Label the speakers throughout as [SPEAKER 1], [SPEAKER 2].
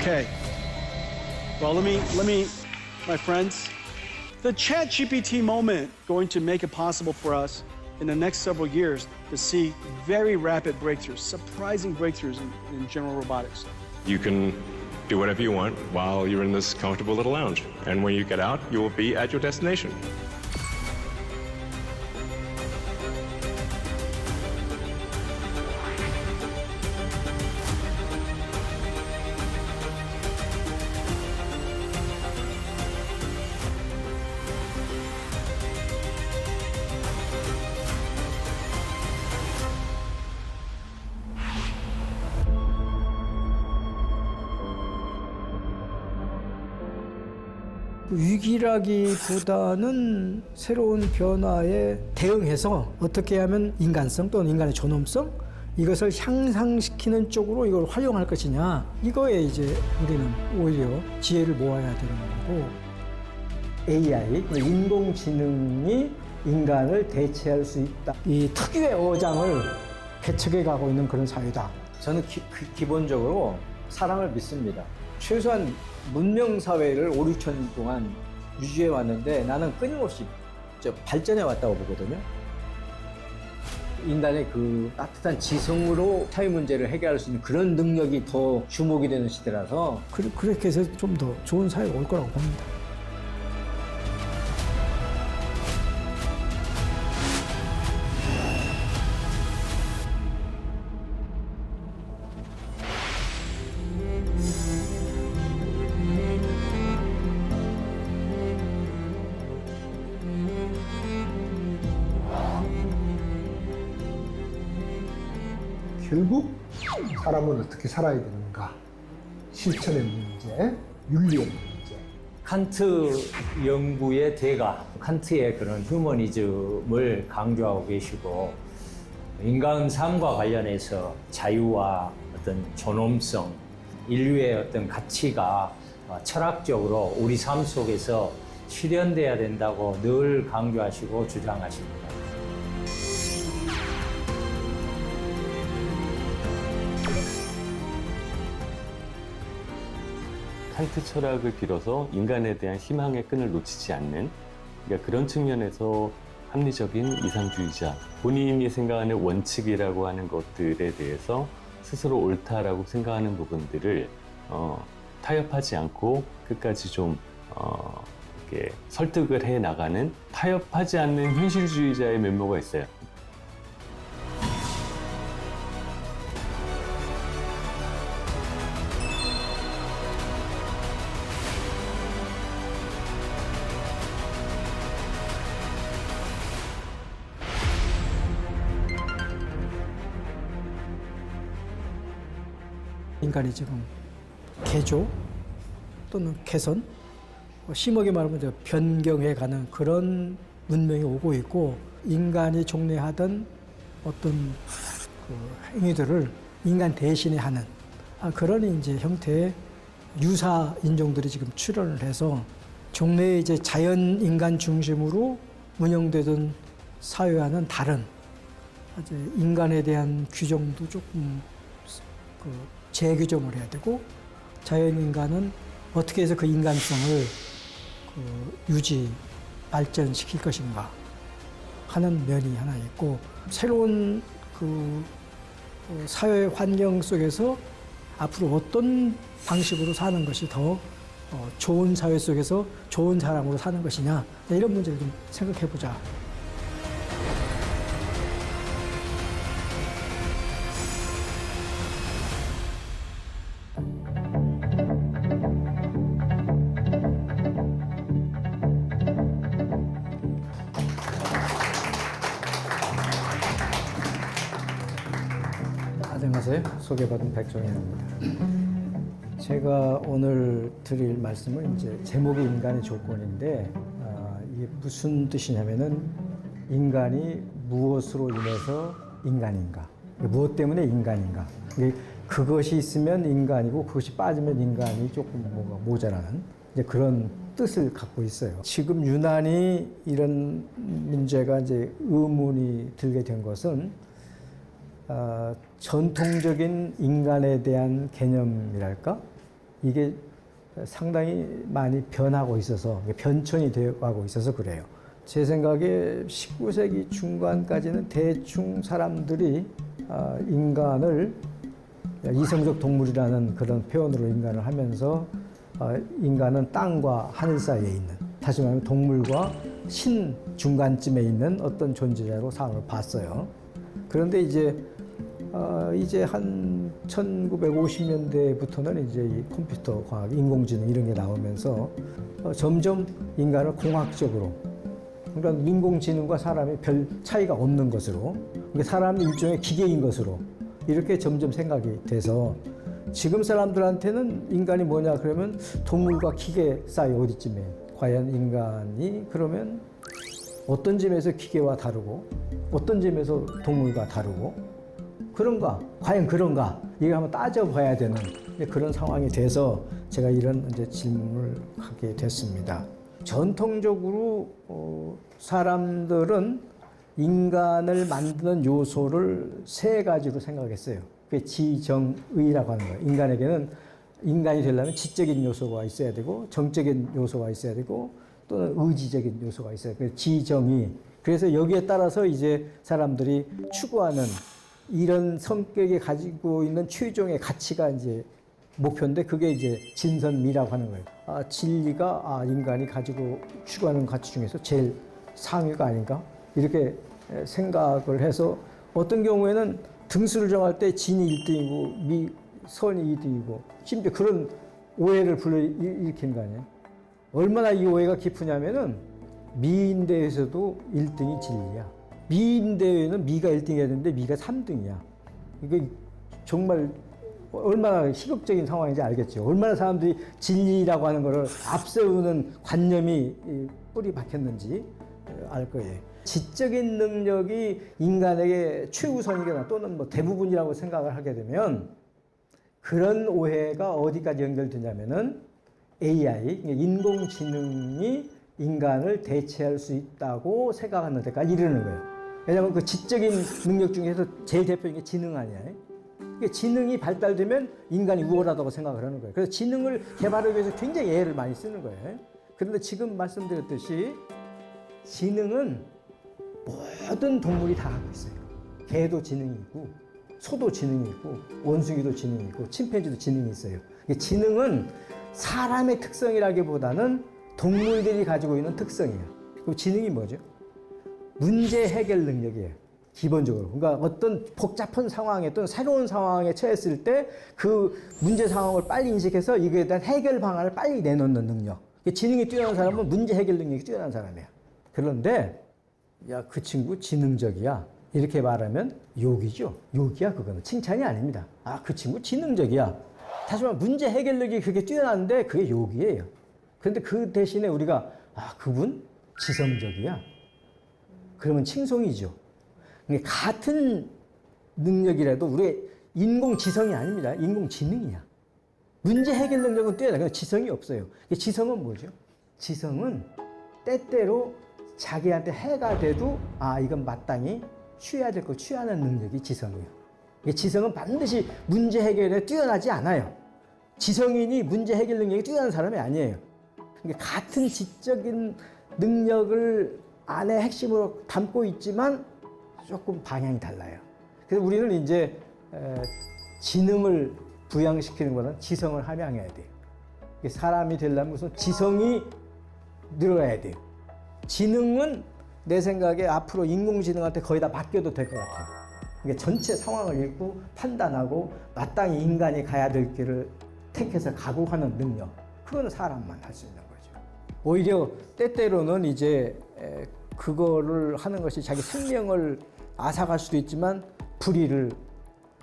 [SPEAKER 1] Okay. Well, let me, my friends, the ChatGPT moment going to make it possible for us in the next several years to see very rapid breakthroughs, surprising breakthroughs in general robotics.
[SPEAKER 2] You can do whatever you want while you're in this comfortable little lounge. And when you get out, you will be at your destination.
[SPEAKER 3] 위기라기보다는 새로운 변화에 대응해서 어떻게 하면 인간성 또는 인간의 존엄성 이것을 향상시키는 쪽으로 이걸 활용할 것이냐 이거에 이제 우리는 오히려 지혜를 모아야 되는 거고 AI, 인공지능이 인간을 대체할 수 있다. 이 특유의 어장을 개척해 가고 있는 그런 사회다. 저는 기본적으로 사람을 믿습니다. 최소한 문명 사회를 5, 6천 년 동안 유지해 왔는데 나는 끊임없이 발전해 왔다고 보거든요. 인간의 그 따뜻한 지성으로 사회 문제를 해결할 수 있는 그런 능력이 더 주목이 되는 시대라서 그렇게 해서 좀 더 좋은 사회가 올 거라고 봅니다.
[SPEAKER 4] 결국 사람은 어떻게 살아야 되는가, 실천의 문제, 윤리의 문제.
[SPEAKER 5] 칸트 연구의 대가, 칸트의 그런 휴머니즘을 강조하고 계시고 인간 삶과 관련해서 자유와 어떤 존엄성, 인류의 어떤 가치가 철학적으로 우리 삶 속에서 실현돼야 된다고 늘 강조하시고 주장하십니다.
[SPEAKER 6] 칸트 철학을 빌어서 인간에 대한 희망의 끈을 놓치지 않는 그러니까 그런 측면에서 합리적인 이상주의자 본인이 생각하는 원칙이라고 하는 것들에 대해서 스스로 옳다라고 생각하는 부분들을 타협하지 않고 끝까지 좀 이렇게 설득을 해 나가는 타협하지 않는 현실주의자의 면모가 있어요.
[SPEAKER 3] 인간이 지금 개조 또는 개선, 심하게 말하면 이제 변경해가는 그런 문명이 오고 있고 인간이 종래하던 어떤 그 행위들을 인간 대신에 하는 그런 이제 형태의 유사 인종들이 지금 출현을 해서 종래의 이제 자연 인간 중심으로 운영되던 사회와는 다른 이제 인간에 대한 규정도 조금 재규정을 해야 되고 자연인간은 어떻게 해서 그 인간성을 유지, 발전시킬 것인가 하는 면이 하나 있고 사회운 사회 환경 속에서 앞으로 어떤 방식으로 사는 것이 더 좋은 사회 속에서 좋은 사람으로 사는 것이냐 이런 문제를 좀 생각해 보자. 안녕하세요. 소개받은 백종현입니다. 제가 오늘 드릴 말씀은 이제 제목이 인간의 조건인데 이게 무슨 뜻이냐면은 인간이 무엇으로 인해서 인간인가, 무엇 때문에 인간인가. 그것이 있으면 인간이고 그것이 빠지면 인간이 조금 뭔가 모자라는 이제 그런 뜻을 갖고 있어요. 지금 유난히 이런 문제가 이제 의문이 들게 된 것은 전통적인 인간에 대한 개념이랄까? 이게 상당히 많이 변하고 있어서 변천이 되어가고 있어서 그래요. 제 생각에 19세기 중반까지는 대충 사람들이 인간을 이성적 동물이라는 그런 표현으로 인간을 하면서 인간은 땅과 하늘 사이에 있는, 다시 말하면 동물과 신 중간쯤에 있는 어떤 존재자로 사람을 봤어요. 그런데 이제 한 1950년대부터는 이제 이 컴퓨터 과학, 인공지능 이런 게 나오면서 점점 인간을 공학적으로, 그러니까 인공지능과 사람이 별 차이가 없는 것으로, 그러니까 사람이 일종의 기계인 것으로 이렇게 점점 생각이 돼서 지금 사람들한테는 인간이 뭐냐 그러면 동물과 기계 사이 어디쯤에, 과연 인간이 그러면 어떤 점에서 기계와 다르고 어떤 점에서 동물과 다르고 그런가? 과연 그런가? 이거 한번 따져봐야 되는 그런 상황이 돼서 제가 이런 이제 질문을 하게 됐습니다. 전통적으로 사람들은 인간을 만드는 요소를 세 가지로 생각했어요. 그게 지정의라고 하는 거예요. 인간에게는 인간이 되려면 지적인 요소가 있어야 되고 정적인 요소가 있어야 되고 또는 의지적인 요소가 있어야 돼요. 지정의. 그래서 여기에 따라서 이제 사람들이 추구하는 이런 성격이 가지고 있는 최종의 가치가 이제 목표인데 그게 이제 진선미라고 하는 거예요. 진리가 인간이 가지고 추구하는 가치 중에서 제일 상위가 아닌가? 이렇게 생각을 해서 어떤 경우에는 등수를 정할 때 진이 1등이고 선이 2등이고 심지어 그런 오해를 불러일으키는 거 아니에요. 얼마나 이 오해가 깊으냐면은 미인대회에서도 1등이 진리야. 미인대회는 미가 1등이어야 되는데 미가 3등이야. 이게 정말 얼마나 희극적인 상황인지 알겠죠. 얼마나 사람들이 진리라고 하는 것을 앞세우는 관념이 뿌리 박혔는지 알 거예요. 지적인 능력이 인간에게 최우선이거나 또는 뭐 대부분이라고 생각을 하게 되면 그런 오해가 어디까지 연결되냐면은 AI, 인공지능이 인간을 대체할 수 있다고 생각하는 데까지 이르는 거예요. 왜냐하면 그 지적인 능력 중에서 제일 대표적인 게 지능 아니야. 지능이 발달되면 인간이 우월하다고 생각을 하는 거예요. 그래서 지능을 개발하기 위해서 굉장히 애를 많이 쓰는 거예요. 그런데 지금 말씀드렸듯이 지능은 모든 동물이 다 갖고 있어요. 개도 지능이 있고 소도 지능이 있고 원숭이도 지능이 있고 침팬지도 지능이 있어요. 지능은 사람의 특성이라기보다는 동물들이 가지고 있는 특성이에요. 그럼 지능이 뭐죠? 문제 해결 능력이에요. 기본적으로. 그러니까 어떤 복잡한 상황에 또는 새로운 상황에 처했을 때 그 문제 상황을 빨리 인식해서 이거에 대한 해결 방안을 빨리 내놓는 능력. 지능이 뛰어난 사람은 문제 해결 능력이 뛰어난 사람이야. 그런데 야, 그 친구 지능적이야. 이렇게 말하면 욕이죠. 욕이야, 그거는. 칭찬이 아닙니다. 그 친구 지능적이야. 다시 말하면 문제 해결력이 그렇게 뛰어난데 그게 욕이에요. 그런데 그 대신에 우리가 그분 지성적이야. 그러면 칭송이죠. 같은 능력이라도 우리의 인공지성이 아닙니다. 인공지능이야. 문제 해결 능력은 뛰어나. 근데 지성이 없어요. 지성은 뭐죠? 지성은 때때로 자기한테 해가 돼도 이건 마땅히 취해야 될 거 취하는 능력이 지성이에요. 지성은 반드시 문제 해결에 뛰어나지 않아요. 지성인이 문제 해결 능력이 뛰어난 사람이 아니에요. 그러니까 같은 지적인 능력을 안에 핵심으로 담고 있지만 조금 방향이 달라요. 그래서 우리는 이제 지능을 부양시키는 것은 지성을 함양해야 돼요. 사람이 되려면 우선 지성이 늘어야 돼요. 지능은 내 생각에 앞으로 인공지능한테 거의 다 맡겨도 될 것 같아요. 그러니까 전체 상황을 읽고 판단하고 마땅히 인간이 가야 될 길을 택해서 각오하는 능력. 그거는 사람만 할 수 있는 거죠. 오히려 때때로는 이제 그거를 하는 것이 자기 생명을 앗아갈 수도 있지만 불의를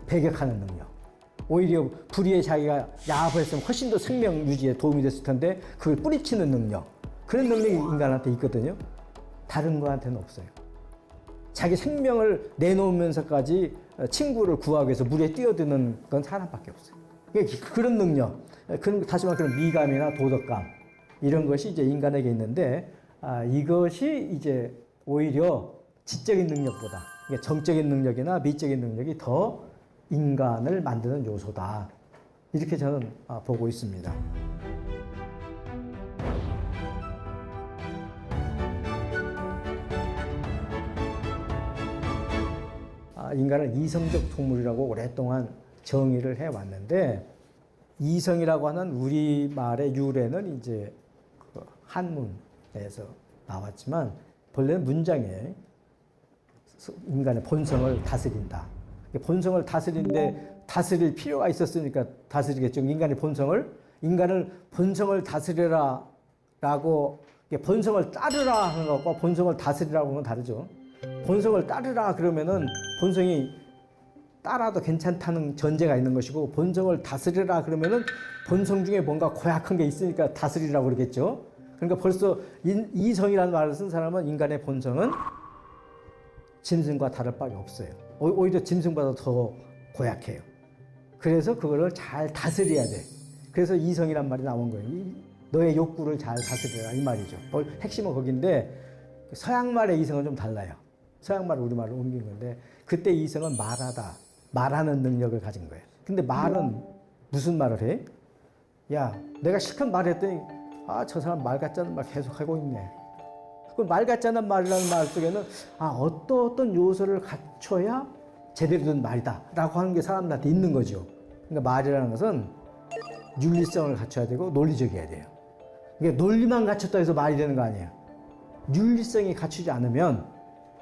[SPEAKER 3] 배격하는 능력. 오히려 불의에 자기가 야합했으면 훨씬 더 생명 유지에 도움이 됐을 텐데 그걸 뿌리치는 능력. 그런 능력이 인간한테 있거든요. 다른 거한테는 없어요. 자기 생명을 내놓으면서까지 친구를 구하기 위해서 물에 뛰어드는 건 사람밖에 없어요. 그런 능력, 다시 말해 그런 미감이나 도덕감 이런 것이 이제 인간에게 있는데 이것이 이제 오히려 지적인 능력보다 정적인 능력이나 미적인 능력이 더 인간을 만드는 요소다. 이렇게 저는 보고 있습니다. 인간을 이성적 동물이라고 오랫동안 정의를 해왔는데, 이성이라고 하는 우리말의 유래는 이제 그 한문에서 나왔지만, 본래는 문장에 인간의 본성을 다스린다. 본성을 다스리는데 다스릴 필요가 있었으니까 다스리겠죠. 인간의 인간을 본성을 다스려라 라고, 본성을 따르라 하는 것과 본성을 다스리라고 하는 건 다르죠. 본성을 따르라 그러면은 본성이 따라도 괜찮다는 전제가 있는 것이고, 본성을 다스리라 그러면은 본성 중에 뭔가 고약한 게 있으니까 다스리라고 그러겠죠. 그러니까 벌써 이성이라는 말을 쓴 사람은 인간의 본성은 짐승과 다를 바가 없어요. 오히려 짐승보다 더 고약해요. 그래서 그거를 잘 다스려야 돼. 그래서 이성이란 말이 나온 거예요. 너의 욕구를 잘 다스려라 이 말이죠. 핵심은 거기인데, 서양말의 이성은 좀 달라요. 서양말을 우리말로 옮긴 건데, 그때 이성은 말하는 능력을 가진 거예요. 근데 말은 무슨 말을 해? 야, 내가 실컷 말했더니 저 사람 말 같지 않은 말 계속 하고 있네. 그 말 같지 않은 말이라는 말 속에는 어떤 요소를 갖춰야 제대로 된 말이다 라고 하는 게 사람들한테 있는 거죠. 그러니까 말이라는 것은 윤리성을 갖춰야 되고 논리적이어야 돼요. 그러니까 논리만 갖췄다 해서 말이 되는 거 아니에요. 윤리성이 갖추지 않으면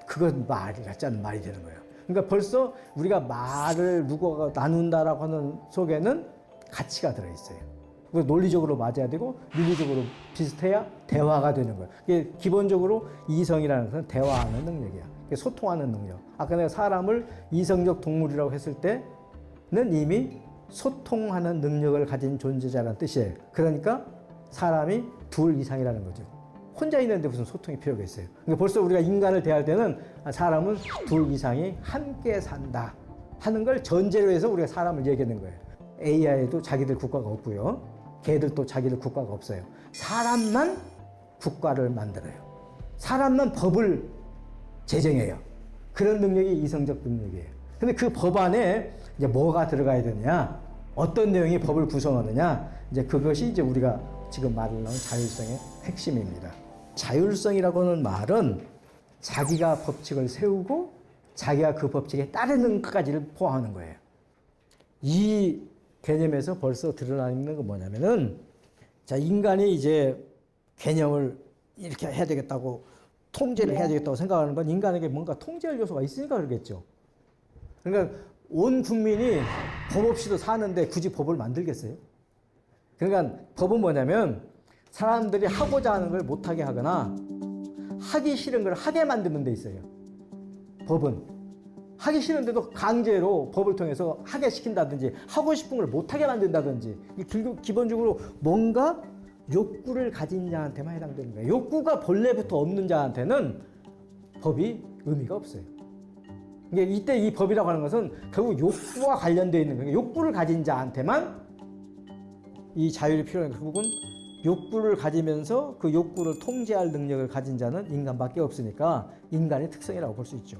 [SPEAKER 3] 그건 말이 같지 않은 말이 되는 거예요. 그러니까 벌써 우리가 말을 누구가 나눈다라고 하는 속에는 가치가 들어있어요. 논리적으로 맞아야 되고 윤리적으로 비슷해야 대화가 되는 거예요. 이게 기본적으로 이성이라는 것은 대화하는 능력이야. 소통하는 능력. 아까 내가 사람을 이성적 동물이라고 했을 때는 이미 소통하는 능력을 가진 존재자라는 뜻이에요. 그러니까 사람이 둘 이상이라는 거죠. 혼자 있는데 무슨 소통이 필요가 있어요. 그러니까 벌써 우리가 인간을 대할 때는 사람은 둘 이상이 함께 산다 하는 걸 전제로 해서 우리가 사람을 얘기하는 거예요. AI도 자기들 국가가 없고요. 걔들도 자기들 국가가 없어요. 사람만 국가를 만들어요. 사람만 법을 제정해요. 그런 능력이 이성적 능력이에요. 근데 그 법 안에 이제 뭐가 들어가야 되느냐, 어떤 내용이 법을 구성하느냐, 이제 그것이 이제 우리가 지금 말을 나온 자율성의 핵심입니다. 자율성이라고 하는 말은 자기가 법칙을 세우고 자기가 그 법칙에 따르는 것까지를 포함하는 거예요. 이 개념에서 벌써 드러나 있는 건 뭐냐면은, 자, 인간이 이제 개념을 이렇게 해야 되겠다고, 통제를 해야 되겠다고 생각하는 건 인간에게 뭔가 통제할 요소가 있으니까 그러겠죠. 그러니까 온 국민이 법 없이도 사는데 굳이 법을 만들겠어요? 그러니까 법은 뭐냐면 사람들이 하고자 하는 걸 못하게 하거나 하기 싫은 걸 하게 만드는 데 있어요. 법은. 하기 싫은데도 강제로 법을 통해서 하게 시킨다든지 하고 싶은 걸 못하게 만든다든지, 기본적으로 뭔가 욕구를 가진 자한테만 해당되는 거예요. 욕구가 본래부터 없는 자한테는 법이 의미가 없어요. 그러니까 이때 이 법이라고 하는 것은 결국 욕구와 관련되어 있는 거예요. 욕구를 가진 자한테만 이 자율이 필요한, 결국은 욕구를 가지면서 그 욕구를 통제할 능력을 가진 자는 인간밖에 없으니까 인간의 특성이라고 볼 수 있죠.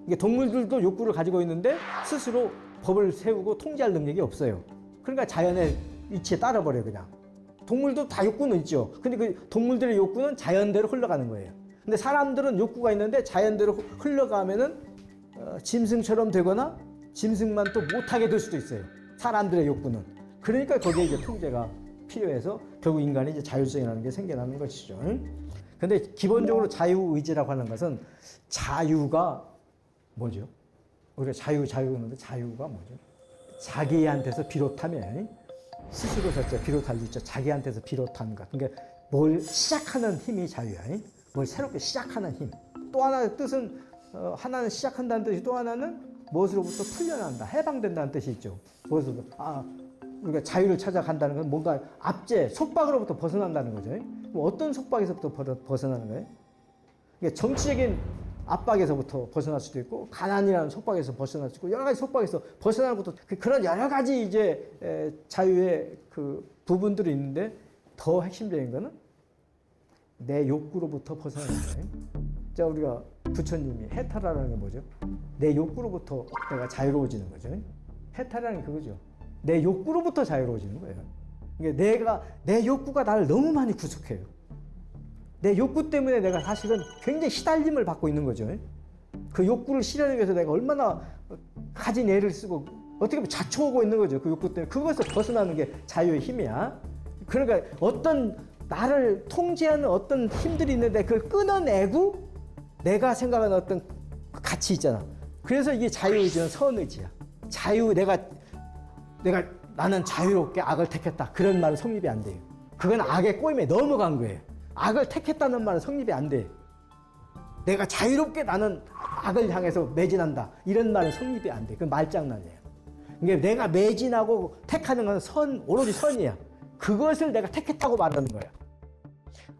[SPEAKER 3] 이게 동물들도 욕구를 가지고 있는데 스스로 법을 세우고 통제할 능력이 없어요. 그러니까 자연의 이치에 따라버려요, 그냥. 동물도 다 욕구는 있죠. 근데 그 동물들의 욕구는 자연대로 흘러가는 거예요. 근데 사람들은 욕구가 있는데 자연대로 흘러가면은 짐승처럼 되거나 짐승만 또 못하게 될 수도 있어요. 사람들의 욕구는. 그러니까 거기에 이제 통제가 필요해서 결국 인간이 이제 자율성이라는 게 생겨나는 것이죠. 근데 기본적으로 자유의지라고 하는 것은 자유가 뭐죠? 우리가 자유하는데 자유가 뭐죠? 자기한테서 비롯하면 스스로 절제 비롯할 수 있죠. 자기한테서 비롯한 것. 그러니까 뭘 시작하는 힘이 자유야. 뭘 새롭게 시작하는 힘. 또 하나의 뜻은 하나는 시작한다는 뜻이, 또 하나는 무엇으로부터 풀려난다, 해방된다는 뜻이 있죠. 무엇으로 우리가 자유를 찾아간다는 건 뭔가 압제, 속박으로부터 벗어난다는 거죠. 어떤 속박에서부터 벗어나는 거예요? 그러니까 정치적인 압박에서부터 벗어날 수도 있고, 가난이라는 속박에서 벗어날 수 있고, 여러 가지 속박에서 벗어나는 것도, 그런 여러 가지 이제 자유의 그 부분들이 있는데, 더 핵심적인 거는 내 욕구로부터 벗어나는 거예요. 자, 우리가 부처님이 해탈하라는 게 뭐죠? 내 욕구로부터 내가 자유로워지는 거죠. 해탈이라는 게 그거죠. 내 욕구로부터 자유로워지는 거예요. 그러니까 내 욕구가 나를 너무 많이 구속해요. 내 욕구 때문에 내가 사실은 굉장히 시달림을 받고 있는 거죠. 그 욕구를 실현하기 위해서 내가 얼마나 가진 애를 쓰고 어떻게 보면 자초하고 있는 거죠. 그 욕구 때문에. 그것을 벗어나는 게 자유의 힘이야. 그러니까 어떤 나를 통제하는 어떤 힘들이 있는데 그걸 끊어내고 내가 생각하는 어떤 가치 있잖아. 그래서 이게 자유의지는 선의지야. 나는 자유롭게 악을 택했다. 그런 말은 성립이 안 돼요. 그건 악의 꼬임에 넘어간 거예요. 악을 택했다는 말은 성립이 안 돼. 내가 자유롭게 나는 악을 향해서 매진한다. 이런 말은 성립이 안 돼. 그건 말장난이에요. 그러니까 내가 매진하고 택하는 건 오로지 선이야. 그것을 내가 택했다고 말하는 거야.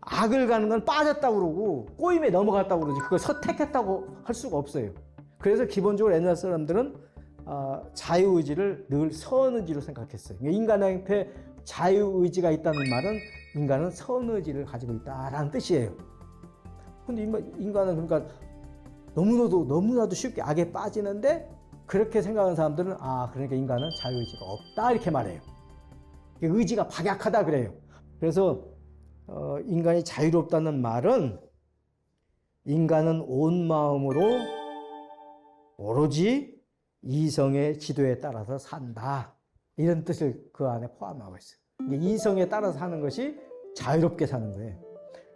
[SPEAKER 3] 악을 가는 건 빠졌다고 그러고 꼬임에 넘어갔다고 그러지. 그걸 택했다고 할 수가 없어요. 그래서 기본적으로 옛날 사람들은 자유의지를 늘 선의지로 생각했어요. 그러니까 인간한테 자유의지가 있다는 말은 인간은 선의지를 가지고 있다라는 뜻이에요. 근데 인간은 그러니까 너무나도 쉽게 악에 빠지는데 그렇게 생각하는 사람들은 그러니까 인간은 자유의지가 없다 이렇게 말해요. 의지가 박약하다 그래요. 그래서 인간이 자유롭다는 말은 인간은 온 마음으로 오로지 이성의 지도에 따라서 산다. 이런 뜻을 그 안에 포함하고 있어요. 이성에 따라서 사는 것이 자유롭게 사는 거예요.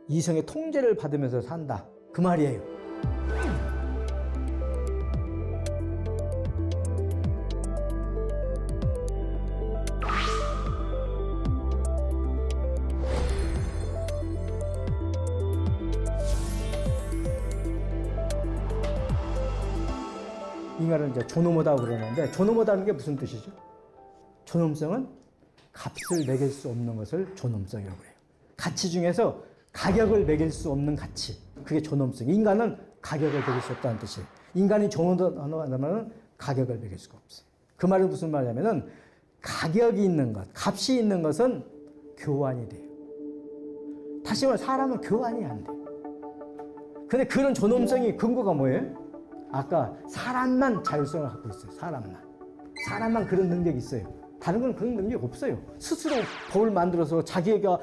[SPEAKER 3] 이성의 통제를 받으면서 산다. 그 말이에요. 인간은 이제 존엄하다고 그러는데 존엄하다는 게 무슨 뜻이죠? 존엄성은 값을 매길 수 없는 것을 존엄성이라고 해요. 가치 중에서 가격을 매길 수 없는 가치. 그게 존엄성. 인간은 가격을 매길 수 없다는 뜻이에요. 인간이 존엄하다면 가격을 매길 수가 없어요. 그 말은 무슨 말이냐면은 가격이 있는 것, 값이 있는 것은 교환이 돼요. 다시 말해 사람은 교환이 안 돼요. 근데 그런 존엄성이 근거가 뭐예요? 아까 사람만 자율성을 갖고 있어요. 사람만 그런 능력이 있어요. 다른 건 그런 능력이 없어요. 스스로 법을 만들어서 자기가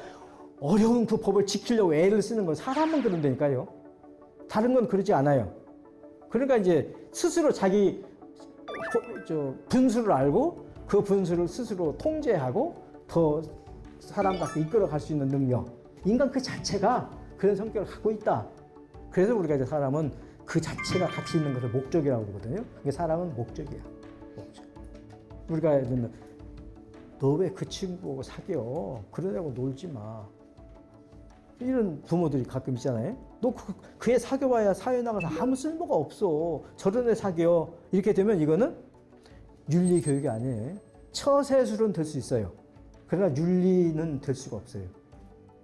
[SPEAKER 3] 어려운 그 법을 지키려고 애를 쓰는 건 사람만 그런다니까요. 다른 건 그러지 않아요. 그러니까 이제 스스로 자기 분수를 알고 그 분수를 스스로 통제하고 더 사람답게 이끌어갈 수 있는 능력. 인간 그 자체가 그런 성격을 갖고 있다. 그래서 우리가 이제 사람은 그 자체가 가치 있는 것을 목적이라고 그러거든요. 그러니까 사람은 목적이야. 목적. 우리가 너 왜 그 친구하고 사겨? 그러냐고 놀지 마. 이런 부모들이 가끔 있잖아요. 너 그 애 사귀어봐야 사회 나가서 아무 쓸모가 없어. 저런 애 사귀어. 이렇게 되면 이거는 윤리 교육이 아니에요. 처세술은 될 수 있어요. 그러나 윤리는 될 수가 없어요.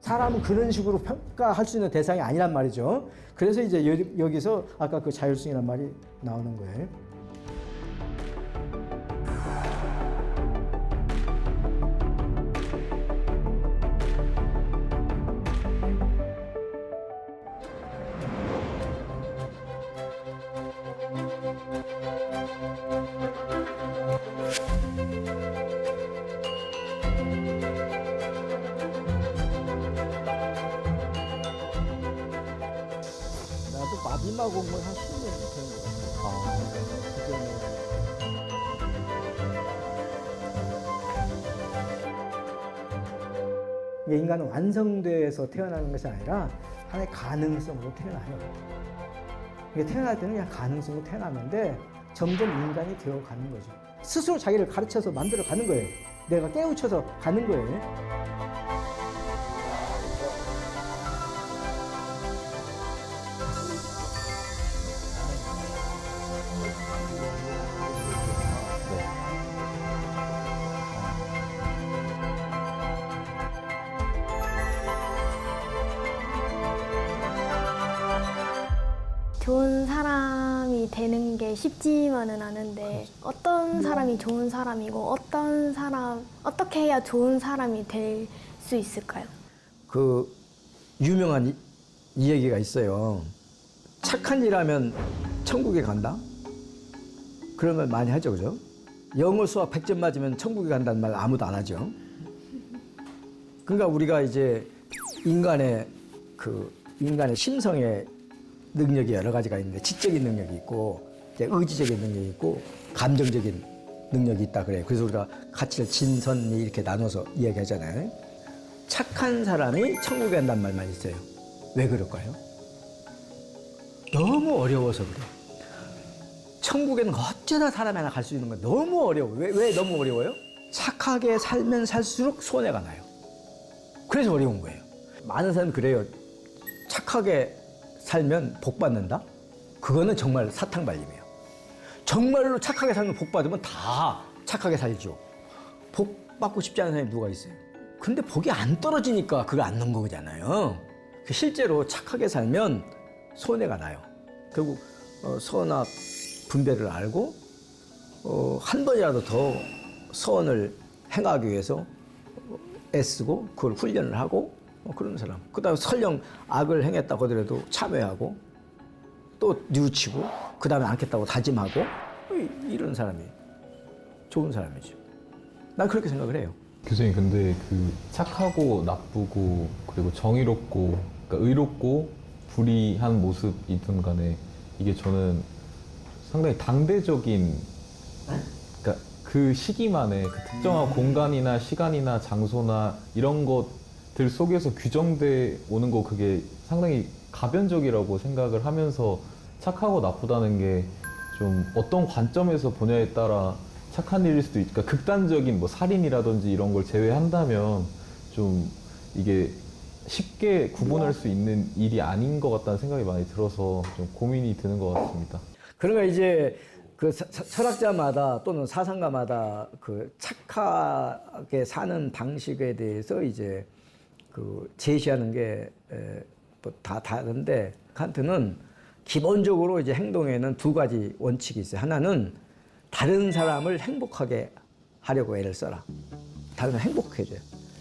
[SPEAKER 3] 사람은 그런 식으로 평가할 수 있는 대상이 아니란 말이죠. 그래서 이제 여기서 아까 그 자율성이란 말이 나오는 거예요. 마지막 공부는 한 10년 되는 것 같아요. 인간은 완성돼서 태어나는 것이 아니라 하나의 가능성으로 태어나요. 태어날 때는 그냥 가능성으로 태어났는데 점점 인간이 되어가는 거죠. 스스로 자기를 가르쳐서 만들어 가는 거예요. 내가 깨우쳐서 가는 거예요.
[SPEAKER 7] 좋은 사람이 되는 게 쉽지만은 않은데 어떤 사람이 좋은 사람이고 어떻게 해야 좋은 사람이 될 수 있을까요?
[SPEAKER 3] 그 유명한 이야기가 있어요. 착한 일 하면 천국에 간다? 그런 걸 많이 하죠, 그죠? 영어 수학 100점 맞으면 천국에 간다는 말 아무도 안 하죠. 그러니까 우리가 이제 인간의 심성의 능력이 여러 가지가 있는데 지적인 능력이 있고 이제 의지적인 능력이 있고 감정적인 능력이 있다 그래요. 그래서 우리가 가치를 진선미 이렇게 나눠서 이야기하잖아요. 착한 사람이 천국에 간다는 말만 있어요. 왜 그럴까요? 너무 어려워서 그래요. 천국에는 어쩌다 사람이 하나 갈 수 있는 건 너무 어려워요. 왜 너무 어려워요? 착하게 살면 살수록 손해가 나요. 그래서 어려운 거예요. 많은 사람이 그래요. 착하게 살면 복 받는다? 그거는 정말 사탕발림이에요. 정말로 착하게 살면 복 받으면 다 착하게 살죠. 복 받고 싶지 않은 사람이 누가 있어요? 근데 복이 안 떨어지니까 그걸 안 넣은 거잖아요. 실제로 착하게 살면 손해가 나요. 결국 선악 분배를 알고 한 번이라도 더 선을 행하기 위해서 애쓰고 그걸 훈련을 하고 그런 사람. 그다음에 설령 악을 행했다고 하더라도 참회하고 또 뉘우치고 그다음에 않겠다고 다짐하고 이런 사람이 좋은 사람이죠. 난 그렇게 생각을 해요.
[SPEAKER 8] 교수님, 근데 그 착하고 나쁘고 그리고 정의롭고 그러니까 의롭고 불의한 모습이든 간에 이게 저는 상당히 당대적인, 그러니까 그 시기만에 그 특정한 공간이나 시간이나 장소나 이런 것들 속에서 규정돼 오는 거, 그게 상당히 가변적이라고 생각을 하면서 착하고 나쁘다는 게 좀 어떤 관점에서 보냐에 따라 착한 일일 수도 있고, 그러니까 극단적인 뭐 살인이라든지 이런 걸 제외한다면 좀 이게 쉽게 구분할 수 있는 일이 아닌 것 같다는 생각이 많이 들어서 좀 고민이 드는 것 같습니다.
[SPEAKER 3] 그러니까 이제 그 철학자마다 또는 사상가마다 그 착하게 사는 방식에 대해서 이제 그 제시하는 게 뭐 다 다른데, 칸트는 기본적으로 이제 행동에는 두 가지 원칙이 있어요. 하나는 다른 사람을 행복하게 하려고 애를 써라. 다른 사람 행복해져요.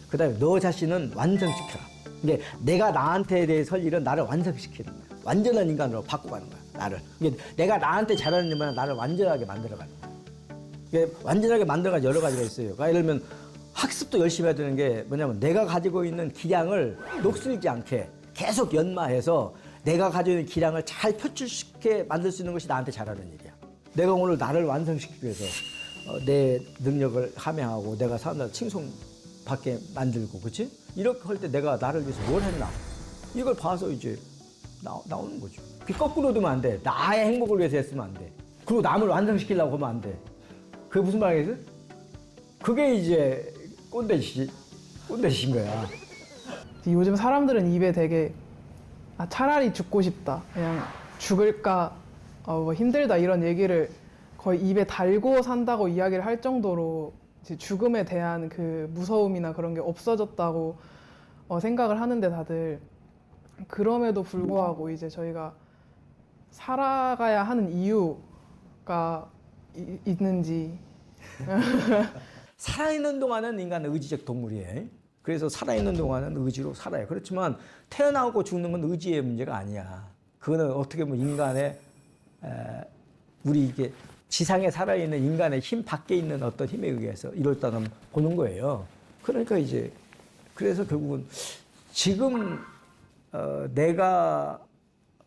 [SPEAKER 3] 그 다음에 너 자신은 완성시켜라. 이게 내가 나한테 대해서 할 일은 나를 완성시키는 거야. 완전한 인간으로 바꿔가는 거야, 나를. 이게 내가 나한테 잘하는 일만 나를 완전하게 만들어가는 거야. 이게 완전하게 만들어가는 여러 가지가 있어요. 그러니까 예를 들면 학습도 열심히 해야 되는 게 뭐냐면, 내가 가지고 있는 기량을 녹슬지 않게 계속 연마해서 내가 가지고 있는 기량을 잘 표출시켜 만들 수 있는 것이 나한테 잘하는 일이야. 내가 오늘 나를 완성시키기 위해서 내 능력을 함양하고 내가 사람들 칭송받게 만들고, 그렇지? 이렇게 할 때 내가 나를 위해서 뭘 했나? 이걸 봐서 이제 나오는 거죠. 그 거꾸로 두면 안 돼. 나의 행복을 위해서 했으면 안 돼. 그리고 남을 완성시키려고 하면 안 돼. 그게 무슨 말이겠어? 그게 이제 꼰대짓인 거야.
[SPEAKER 9] 요즘 사람들은 입에 되게 차라리 죽고 싶다, 그냥 죽을까, 뭐 힘들다 이런 얘기를 거의 입에 달고 산다고 이야기를 할 정도로 이제 죽음에 대한 그 무서움이나 그런 게 없어졌다고 생각을 하는데, 다들 그럼에도 불구하고 이제 저희가 살아가야 하는 이유가 있는지.
[SPEAKER 3] 살아있는 동안은 인간은 의지적 동물이에요. 그래서 살아있는 동안은 의지로 살아요. 그렇지만 태어나고 죽는 건 의지의 문제가 아니야. 그거는 어떻게 보면 인간의 우리 이게 지상에 살아있는 인간의 힘 밖에 있는 어떤 힘에 의해서 이럴다는 보는 거예요. 그러니까 이제 그래서 결국은 지금 내가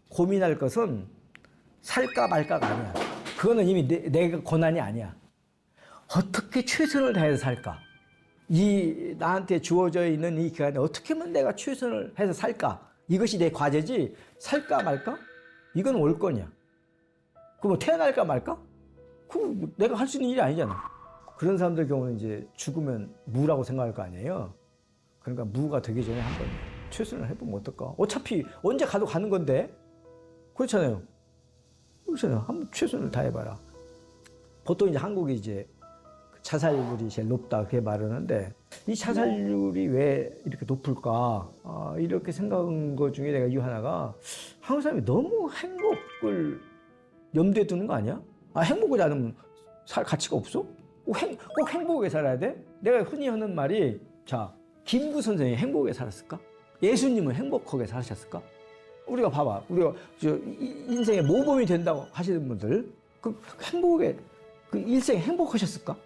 [SPEAKER 3] 고민할 것은 살까 말까가 아니야. 그거는 이미 내가 권한이 아니야. 어떻게 최선을 다해서 살까? 이 나한테 주어져 있는 이 기간에 어떻게 하면 내가 최선을 해서 살까? 이것이 내 과제지, 살까 말까? 이건 올건이야. 그럼 태어날까 말까? 그거 내가 할 수 있는 일이 아니잖아. 그런 사람들 경우는 이제 죽으면 무라고 생각할 거 아니에요. 그러니까 무가 되기 전에 한번 최선을 해보면 어떨까? 어차피 언제 가도 가는 건데. 그렇잖아요. 그렇잖아요. 한번 최선을 다해봐라. 보통 이제 한국이 이제 자살률이 제일 높다 그렇게 말하는데, 이 자살률이 왜 이렇게 높을까? 이렇게 생각한 것 중에 내가 이 하나가, 한국 사람이 너무 행복을 염두에 두는 거 아니야? 행복을 않으면 살 가치가 없어? 꼭 행복하게 살아야 돼? 내가 흔히 하는 말이, 자, 김구 선생이 행복하게 살았을까? 예수님은 행복하게 사셨을까? 우리가 봐봐. 우리가 인생의 모범이 된다고 하시는 분들, 그 행복하게 그 일생 행복하셨을까?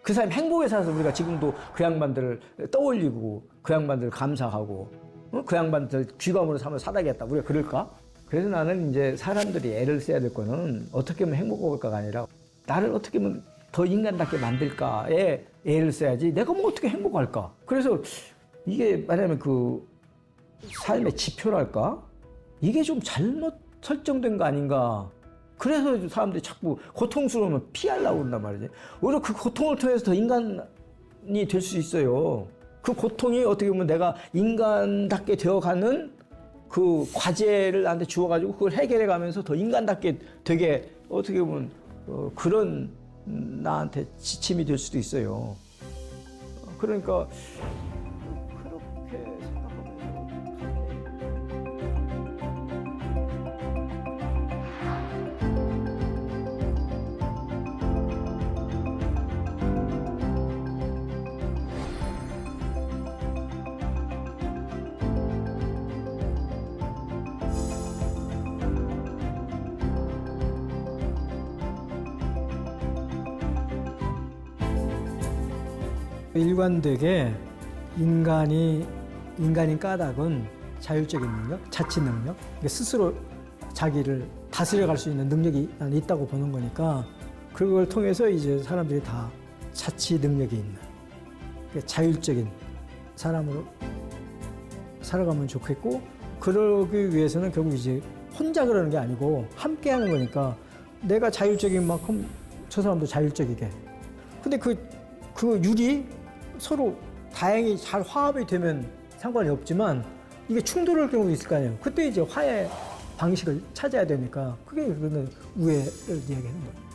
[SPEAKER 3] 그 사람이 행복에 살아서 우리가 지금도 그 양반들을 떠올리고 그 양반들을 감사하고 그 양반들 귀감으로 삼아 살아야겠다. 우리가 그럴까? 그래서 나는 이제 사람들이 애를 써야 될 거는 어떻게 하면 행복할까가 아니라 나를 어떻게 하면 더 인간답게 만들까에 애를 써야지 내가 뭐 어떻게 행복할까? 그래서 이게 말하자면 그 삶의 지표랄까? 이게 좀 잘못 설정된 거 아닌가? 그래서 사람들이 자꾸 고통스러우면 피하려고 그런단 말이지. 오히려 그 고통을 통해서 더 인간이 될 수 있어요. 그 고통이 어떻게 보면 내가 인간답게 되어가는 그 과제를 나한테 주어가지고 그걸 해결해 가면서 더 인간답게 되게 어떻게 보면 그런 나한테 지침이 될 수도 있어요. 그러니까 그렇게 생각하면서 일관되게 인간인 까닭은 자율적인 능력, 자치 능력, 그러니까 스스로 자기를 다스려갈 수 있는 능력이 나는 있다고 보는 거니까 그걸 통해서 이제 사람들이 다 자치 능력이 있는 그러니까 자율적인 사람으로 살아가면 좋겠고 그러기 위해서는 결국 이제 혼자 그러는 게 아니고 함께 하는 거니까 내가 자율적인 만큼 저 사람도 자율적이게. 근데 그 율이 서로 다행히 잘 화합이 되면 상관이 없지만 이게 충돌할 경우도 있을 거 아니에요. 그때 이제 화해 방식을 찾아야 되니까 그게 그러면 우애를 이야기하는 거예요.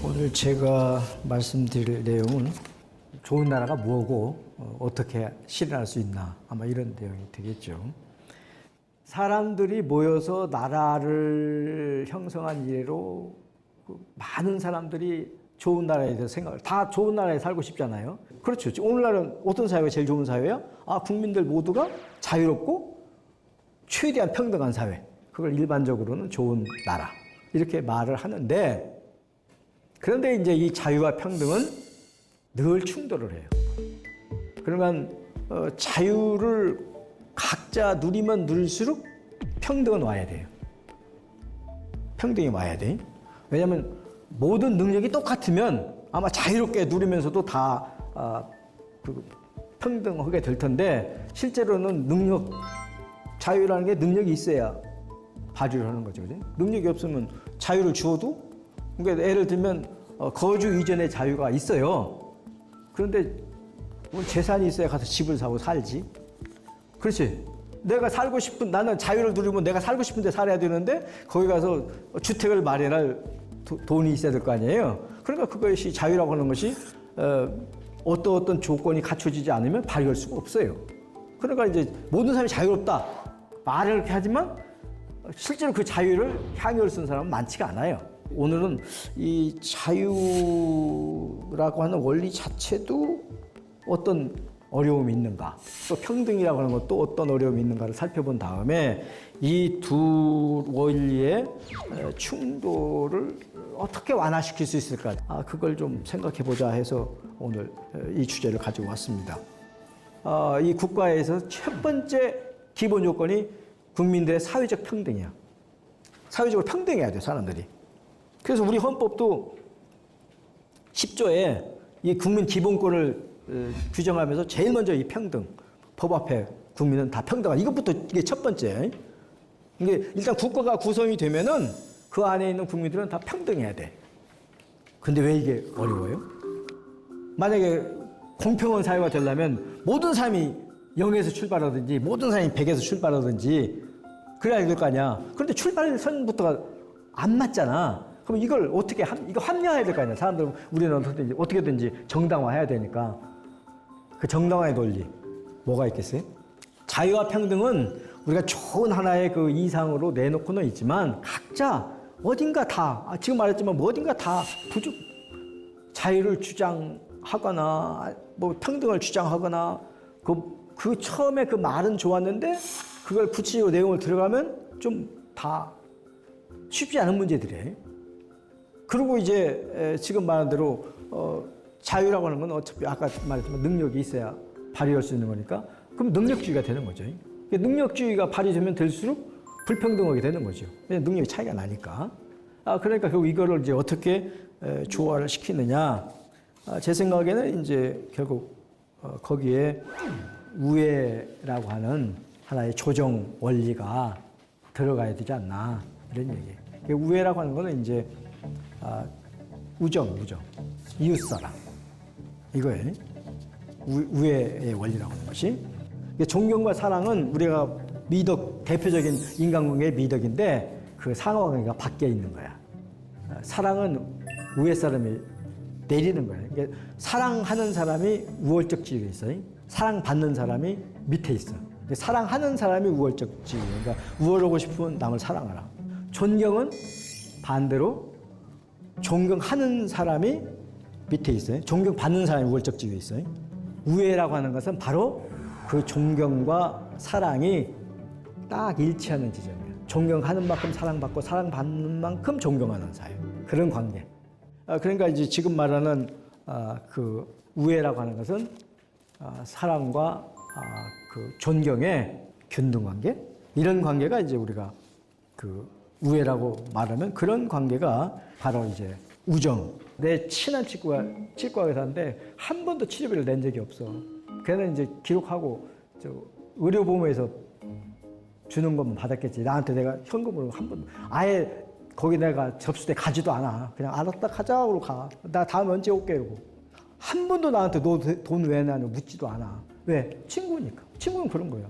[SPEAKER 3] 오늘 제가 말씀드릴 내용은 좋은 나라가 뭐고 어떻게 실현할 수 있나 아마 이런 내용이 되겠죠. 사람들이 모여서 나라를 형성한 이래로 많은 사람들이 좋은 나라에 대해서 생각을 다 좋은 나라에 살고 싶잖아요. 그렇죠. 오늘날은 어떤 사회가 제일 좋은 사회예요? 국민들 모두가 자유롭고 최대한 평등한 사회. 그걸 일반적으로는 좋은 나라 이렇게 말을 하는데 그런데 이제 이 자유와 평등은 늘 충돌을 해요. 그러면 자유를 각자 누리면 누릴수록 평등은 와야 돼요. 평등이 와야 돼. 왜냐하면 모든 능력이 똑같으면 아마 자유롭게 누리면서도 다 평등하게 될 텐데 실제로는 자유라는 게 능력이 있어야 발휘를 하는 거죠. 그죠? 능력이 없으면 자유를 주어도 그러니까 예를 들면 거주 이전의 자유가 있어요. 그런데 재산이 있어야 가서 집을 사고 살지. 그렇지. 내가 살고 싶은 나는 자유를 누리면 내가 살고 싶은 데 살아야 되는데 거기 가서 주택을 마련할 돈이 있어야 될 거 아니에요. 그러니까 그것이 자유라고 하는 것이 어떤 조건이 갖춰지지 않으면 발휘할 수가 없어요. 그러니까 이제 모든 사람이 자유롭다 말을 그렇게 하지만 실제로 그 자유를 향유를 쓴 사람은 많지가 않아요. 오늘은 이 자유라고 하는 원리 자체도 어떤 어려움이 있는가, 또 평등이라고 하는 것도 어떤 어려움이 있는가를 살펴본 다음에 이 두 원리의 충돌을 어떻게 완화시킬 수 있을까, 그걸 좀 생각해보자 해서 오늘 이 주제를 가지고 왔습니다. 이 국가에서 첫 번째 기본 요건이 국민들의 사회적 평등이야. 사회적으로 평등해야 돼, 사람들이. 그래서 우리 헌법도 10조에 이 국민 기본권을 규정하면서 제일 먼저 이 평등, 법 앞에 국민은 다 평등하다. 이것부터 이게 첫 번째. 이게 일단 국가가 구성이 되면은 그 안에 있는 국민들은 다 평등해야 돼. 근데 왜 이게 어려워요? 만약에 공평한 사회가 되려면 모든 사람이 0에서 출발하든지 모든 사람이 100에서 출발하든지 그래야 될 거 아니야. 그런데 출발선부터가 안 맞잖아. 그럼 이걸 어떻게 이거 합리화해야 될 거 아니야. 사람들은 우리는 어떻게든지 정당화해야 되니까. 그 정당화의 논리 뭐가 있겠어요? 자유와 평등은 우리가 좋은 하나의 그 이상으로 내놓고는 있지만 각자 어딘가 다 지금 말했지만 뭐 어딘가 다 부족 자유를 주장하거나 뭐 평등을 주장하거나 그 처음에 그 말은 좋았는데 그걸 구체적으로 내용을 들어가면 좀 다 쉽지 않은 문제들이에요. 그리고 이제 지금 말한 대로 자유라고 하는 건 어차피 아까 말했지만 능력이 있어야 발휘할 수 있는 거니까 그럼 능력주의가 되는 거죠. 능력주의가 발휘되면 될수록 불평등하게 되는 거죠. 능력의 차이가 나니까. 그러니까 결국 이거를 이제 어떻게 조화를 시키느냐. 제 생각에는 이제 결국 거기에 우애라고 하는 하나의 조정 원리가 들어가야 되지 않나 이런 얘기예요. 우애라고 하는 거는 이제 우정, 이웃사랑 이거예요. 우애의 원리라고 하는 것이. 존경과 사랑은 우리가 미덕, 대표적인 인간관계의 미덕인데 그 상호관계가 밖에 있는 거야. 사랑은 위에 사람이 내리는 거야. 그러니까 사랑하는 사람이 우월적 지위에 있어요. 사랑받는 사람이 밑에 있어. 사랑하는 사람이 우월적 지위. 그러니까 우월하고 싶으면 남을 사랑하라. 존경은 반대로 존경하는 사람이 밑에 있어요. 존경받는 사람이 우월적 지위에 있어요. 우애라고 하는 것은 바로 그 존경과 사랑이 딱 일치하는 지점이에요. 존경하는 만큼 사랑받고 사랑받는 만큼 존경하는 사이. 그런 관계. 그러니까 이제 지금 말하는 그 우애라고 하는 것은 사랑과 그 존경의 균등 관계. 이런 관계가 이제 우리가 그 우애라고 말하면 그런 관계가 바로 이제 우정. 내 친한 치과 의사인데 한 번도 치료비를 낸 적이 없어. 걔는 이제 기록하고 저 의료보험에서 주는 것만 받았겠지. 나한테 내가 현금으로 한 번 아예 거기 내가 접수대 가지도 않아. 그냥 알았다 가자고 가. 나 다음에 언제 올게 이러고. 한 번도 나한테 너 돈 왜 내냐 묻지도 않아. 왜? 친구니까. 친구는 그런 거예요.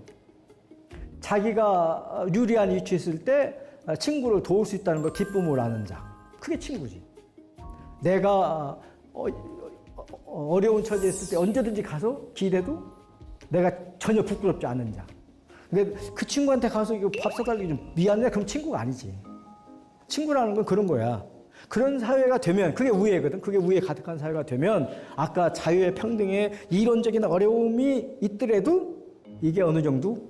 [SPEAKER 3] 자기가 유리한 위치에 있을 때 친구를 도울 수 있다는 걸 기쁨을 아는 자. 그게 친구지. 내가 어려운 처지에 있을 때 언제든지 가서 기대도 내가 전혀 부끄럽지 않은 자. 그러니까 그 친구한테 가서 이거 밥 사달라고 좀 미안해. 그럼 친구가 아니지. 친구라는 건 그런 거야. 그런 사회가 되면 그게 우애거든. 그게 우애 가득한 사회가 되면 아까 자유의 평등의 이론적인 어려움이 있더라도 이게 어느 정도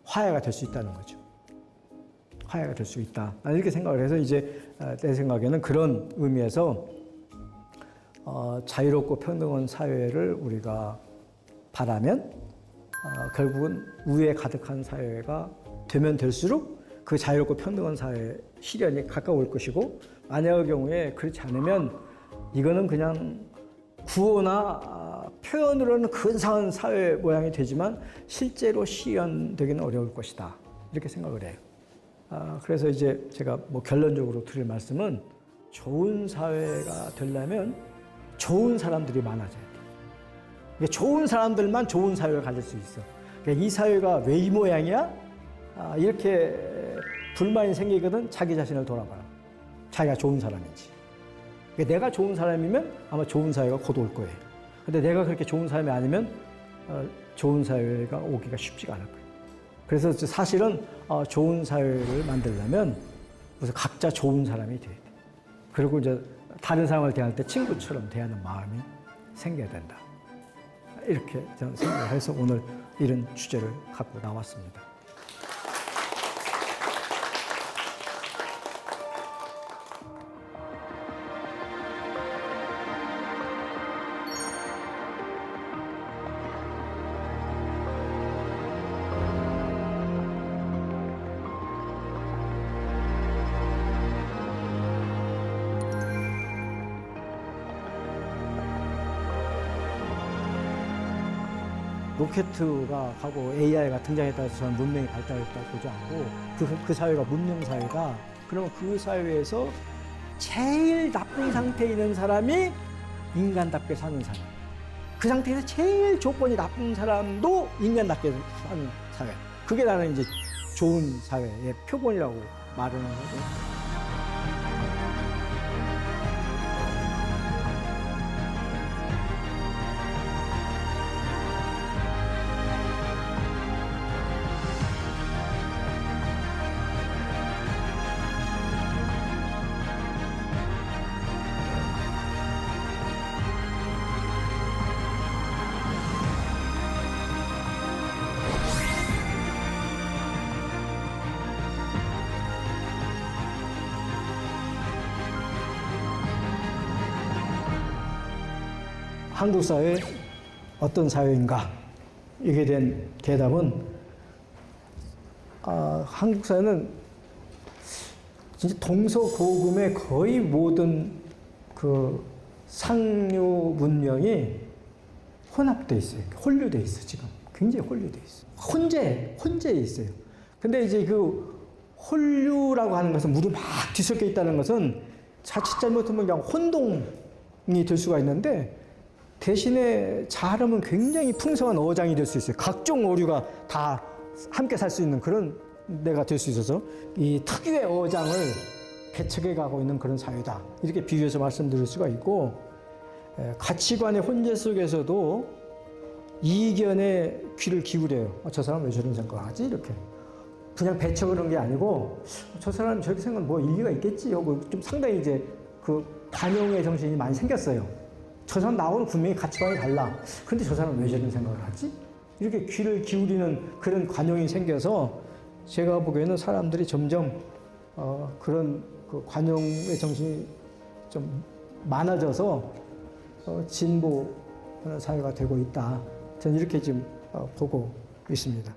[SPEAKER 3] 화해가 될 수 있다는 거죠. 화해가 될 수 있다. 나는 이렇게 생각을 해서 이제 내 생각에는 그런 의미에서 자유롭고 평등한 사회를 우리가 바라면 결국은 우애 가득한 사회가 되면 될수록 그 자유롭고 평등한 사회의 실현이 가까울 것이고 만약의 경우에 그렇지 않으면 이거는 그냥 구호나 표현으로는 근사한 사회 모양이 되지만 실제로 실현되기는 어려울 것이다. 이렇게 생각을 해요. 그래서 이제 제가 뭐 결론적으로 드릴 말씀은 좋은 사회가 되려면 좋은 사람들이 많아져야 돼. 좋은 사람들만 좋은 사회를 가질 수 있어. 그러니까 이 사회가 왜 이 모양이야? 이렇게 불만이 생기거든. 자기 자신을 돌아봐라. 자기가 좋은 사람인지. 그러니까 내가 좋은 사람이면 아마 좋은 사회가 곧 올 거예요. 근데 내가 그렇게 좋은 사람이 아니면 좋은 사회가 오기가 쉽지가 않을 거예요. 그래서 사실은 좋은 사회를 만들려면 우선 각자 좋은 사람이 돼야 돼. 그리고 이제 다른 사람을 대할 때 친구처럼 대하는 마음이 생겨야 된다. 이렇게 저는 생각을 해서 오늘 이런 주제를 갖고 나왔습니다. 로켓가 가고 AI가 등장했다고 해서 저는 문명이 발달했다고 보지 않고 그 사회가 문명 사회다. 그러면 그 사회에서 제일 나쁜 상태에 있는 사람이 인간답게 사는 사람. 그 상태에서 제일 조건이 나쁜 사람도 인간답게 사는 사회. 그게 나는 이제 좋은 사회의 표본이라고 말하는 거죠. 한국 사회 어떤 사회인가? 이게 된 대답은 한국 사회는 진짜 동서고금의 거의 모든 그 상류 문명이 혼합돼 있어요. 혼류돼 있어 지금. 굉장히 혼류돼 있어. 혼재해 있어요. 근데 이제 그 혼류라고 하는 것은 물이 막 뒤섞여 있다는 것은 자칫 잘못하면 그냥 혼동이 될 수가 있는데 대신에 잘하면 굉장히 풍성한 어장이 될 수 있어요. 각종 어류가 다 함께 살 수 있는 그런 데가 될 수 있어서 이 특유의 어장을 개척해 가고 있는 그런 사회다. 이렇게 비교해서 말씀드릴 수가 있고 가치관의 혼재 속에서도 이견에 귀를 기울여요. 저 사람 왜 저런 생각하지? 이렇게. 그냥 배척하는 게 아니고 저 사람이 저렇게 생각하면 뭐 일리가 있겠지 하고 좀 상당히 이제 그 반영의 정신이 많이 생겼어요. 저 사람 나오는 분명히 가치관이 달라. 근데 저 사람은 왜 저런 생각을 하지? 이렇게 귀를 기울이는 그런 관용이 생겨서 제가 보기에는 사람들이 점점 그런 그 관용의 정신이 좀 많아져서 진보하는 사회가 되고 있다. 저는 이렇게 지금 보고 있습니다.